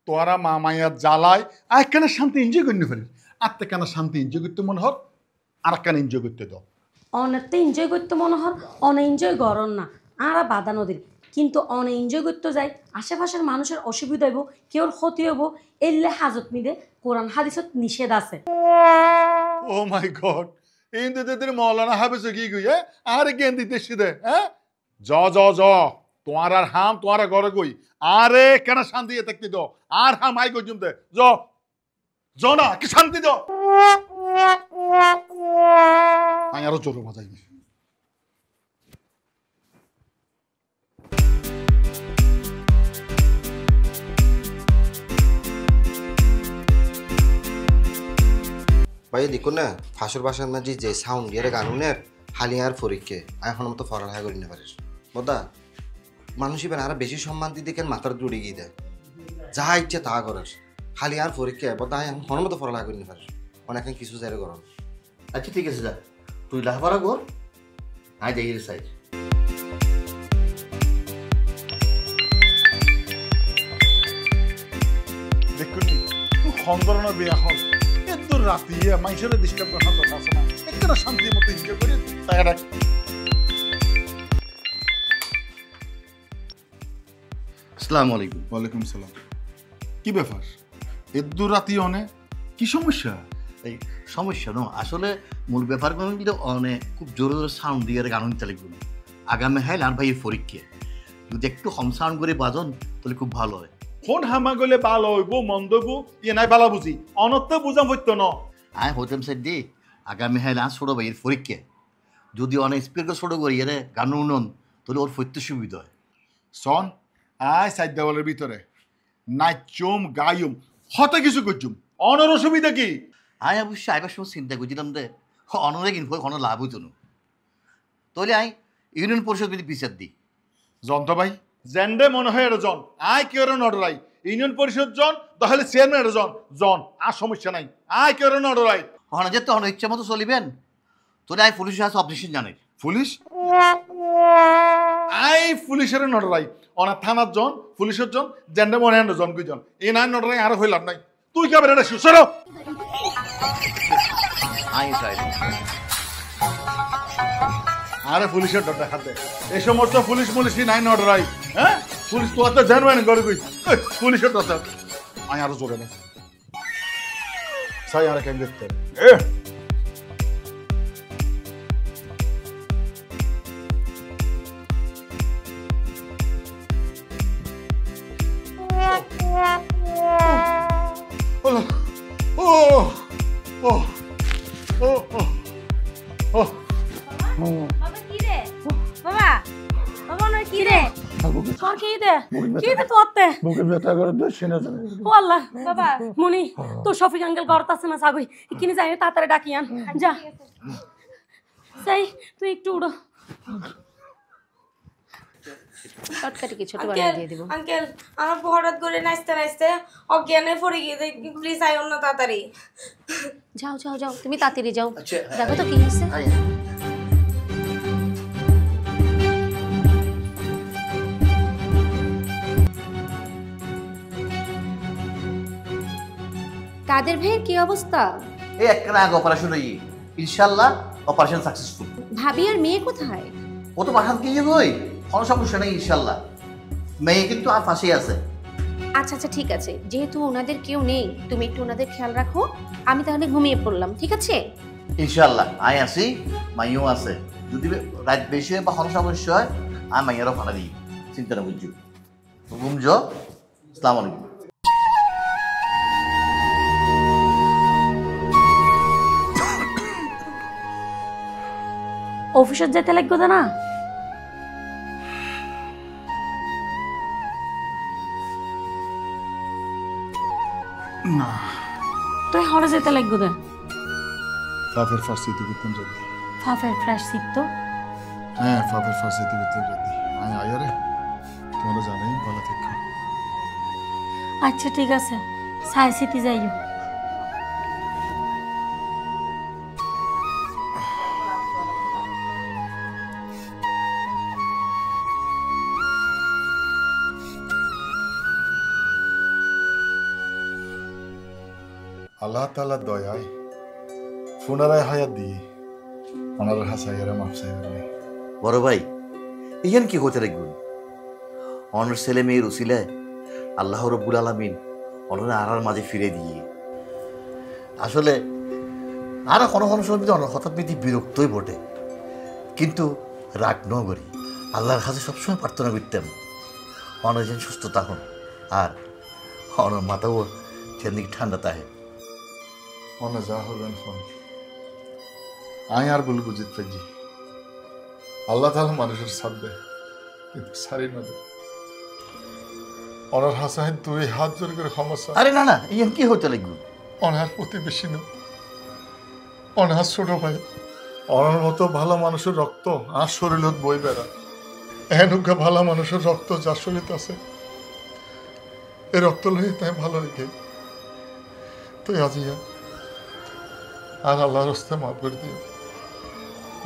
তোরা মামাইয়ার জ্বালায় আর কেন শান্তি এনজয় করি না ফেলি আর কেন শান্তি এনজয় করতে মনে হর আর কেন এনজয় করতে দাও অনেকটা এনজয় করতে মনে হয় অনেক এনজয় গরম না আর বাধা নদীর কিন্তু অনেক এনজয় করতে যাই আশেপাশের মানুষের অসুবিধা হইব কেউর ক্ষতি হইব এলে হাজত মিদে কোরআন হাদিসত নিষেধ আছে। ও মাই গড ইন্দুদের মৌলানা হাফেজ কি কই আর জ্ঞান দিতে দে হ্যাঁ জ জ জ তোমার আর হাম তোমার ঘরে কই আরে কেন শান্তি থাকতে দাও আর হাম আই কই জমতে জ জ না কি শান্তি দাও আমি আরো জোরে বাজাই ভাই দেখুন না ফাঁসুর বাসার মাঝে যে সাউন্ড দিয়ে গানুনের হালিয়ার ফরিককে এখন মতো ফরালাহা করি না পারিস বদা মানুষই বেন আরো বেশি সম্মান দিতে কেন মাথার জুড়ে গিয়ে দেয় যা ইচ্ছে তা করিস হালিয়ার ফরিককে বদা এখন মতো ফরালাহা করি না পারিস অনেক কিছু যাই গরম। আচ্ছা ঠিক আছে যা তুই লাহাপাড়া কর আয় যাই রে সাইড দেখুন খন্দরনা বিয়া হল এত রাতি মানুষের ডিস্টার্ব করার কথা আছে না একটু শান্তির মতো এনজয় করি তাই আসসালামু আলাইকুম। ওয়ালাইকুম সালাম। কি ব্যাপার এত রাতি অনে কি সমস্যা? এই সমস্যা নো আসলে মূল ব্যাপার কোনো কিন্তু অনেক খুব জোরে জোরে সাউন্ড দিয়ে গান চালিয়ে গুলো আগামী হাইল আর ভাইয়ের পরীক্ষা যদি একটু কম সাউন্ড করে বাজন তাহলে খুব ভালো হয়। ফোন হামা গলে ভালো হইব মন্দ হইব ইয়ে নাই বালা বুঝি অনত্তে বুঝাম হইতো ন আয় হইতাম সাইড দি আগামী হাইল আর ছোট ভাইয়ের পরীক্ষা যদি অনেক স্পিড করে ছোট করি এরে গান উনন তাহলে ওর ফইতে সুবিধা হয়। সন আয় সাইড দেওয়ালের ভিতরে নাচুম গায়ুম হতে কিছু করছুম অনর অসুবিধা কি? আয় অবশ্যই আইবার সময় চিন্তা করছিলাম দে অনরে কিনবো কোনো লাভ হইতো না তাহলে আই ইউনিয়ন পরিষদ যদি পিছিয়ে দিই জন তো ভাই জেন্ডে মনে হয় এটা জন আয় কেউ নডরাই ইউনিয়ন পরিষদ জন তাহলে চেয়ারম্যান এটা জন জন আর সমস্যা নাই আয় কেউ নডরাই ওখানে যে তো ইচ্ছা মতো চলিবেন তোরে আই পুলিশ আছে অবজেকশন জানে পুলিশ আই পুলিশের নডরাই অনা থানার জন পুলিশের জন জেন্ডে মনে হয় জন কই জন এই নাই নডরাই আর হই লাভ নাই তুই কে বেরে সরো আই চাই আরে পুলিশের ডর দেখাতে এই সমস্ত পুলিশ মুলিশি নাই নডরাই হ্যাঁ পুলিশ তো তো জানবেন গড়ে কই পুলিশের ডর আই আরো জোরে না সাই আর কেন দেখতে এ তো শফিক আঙ্কেল ঘর আছে না সাগুই কিনে যাই তাড়াতাড়ি ডাকি আন যা সাই তুই একটু উড়ো কটকাটি কি ছোট বানিয়ে দিয়ে দিব। আঙ্কেল আমার হঠাৎ করে নাচতে নাচতে অজ্ঞানে পড়ে গিয়ে প্লিজ আইও না তাড়াতাড়ি যাও যাও যাও তুমি তাড়াতাড়ি যাও দেখো তো কি হয়েছে। কাদের ভাইয়ের কি অবস্থা? এই একটা আগে অপারেশন হই ইনশাআল্লাহ অপারেশন সাকসেসফুল। ভাবি আর মেয়ে কোথায়? ও তো পাঠান কি হই কোনো সমস্যা নেই ইনশাআল্লাহ মেয়ে কিন্তু আর পাশেই আছে। আচ্ছা আচ্ছা ঠিক আছে যেহেতু ওনাদের কেউ নেই তুমি একটু ওনাদের খেয়াল রাখো আমি তাহলে ঘুমিয়ে পড়লাম ঠিক আছে? ইনশাআল্লাহ আই আছি মাইও আছে যদি রাত বেশি হয় বা কোনো সমস্যা হয় আমি মাইয়ারও ভাড়া দিই চিন্তা না বুঝছো ঘুমজো। আসসালামু আলাইকুম। অফিসে যেতে লাগবে না না তুই হরে যেতে লাগবে দে ফাফের ফার্সি তো বিতন যদি ফাফের ফ্রেশ সিট তো হ্যাঁ ফাফের ফার্সি তো বিতন যদি আয় আয়ারে তোমরা জানাই ভালো থেকো। আচ্ছা ঠিক আছে সাই সিটি যাইও। আল্লাহ তাআলা দয়ায় পুনরায় হায়াত দিয়ে ওনার হাসাইয়ারা মাফ চাইবেন। বড় ভাই ইহান কি হতে রাখবেন? অনর ছেলে মেয়ের উসিলায় আল্লাহ রব্বুল আলামিন অনরে আড়ার মাঝে ফিরে দিয়ে আসলে আর কোনো কোনো সময় কিন্তু অনর হঠাৎ বিধি বিরক্তই বটে, কিন্তু রাগ ন করি আল্লাহর কাছে সবসময় প্রার্থনা করতাম অনর যেন সুস্থ থাকুন আর অনর মাথাও সেদিক ঠান্ডা থাকে। ওনা যা হবেন ফোন আই আর বল বুঝিত পাইছি আল্লাহ তাআলা মানুষের সাথ দেয় কিন্তু সারি না দেয়। ওনার হাসাইন তুই হাত জোর করে ক্ষমা চা। আরে না না ইহান কি হতে লাগবে? অনার প্রতিবেশী না, অনার ছোট ভাই। অনার মতো ভালো মানুষের রক্ত আর শরীরত বই বেড়া। এনুকা ভালো মানুষের রক্ত যার শরীর আছে এই রক্ত লই তাই ভালো রেখে তুই আজিয়া আর আল্লাহর রাস্তায় মাফ করে দিও।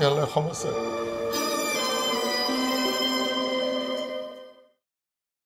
আল্লাহ ক্ষমা চাই।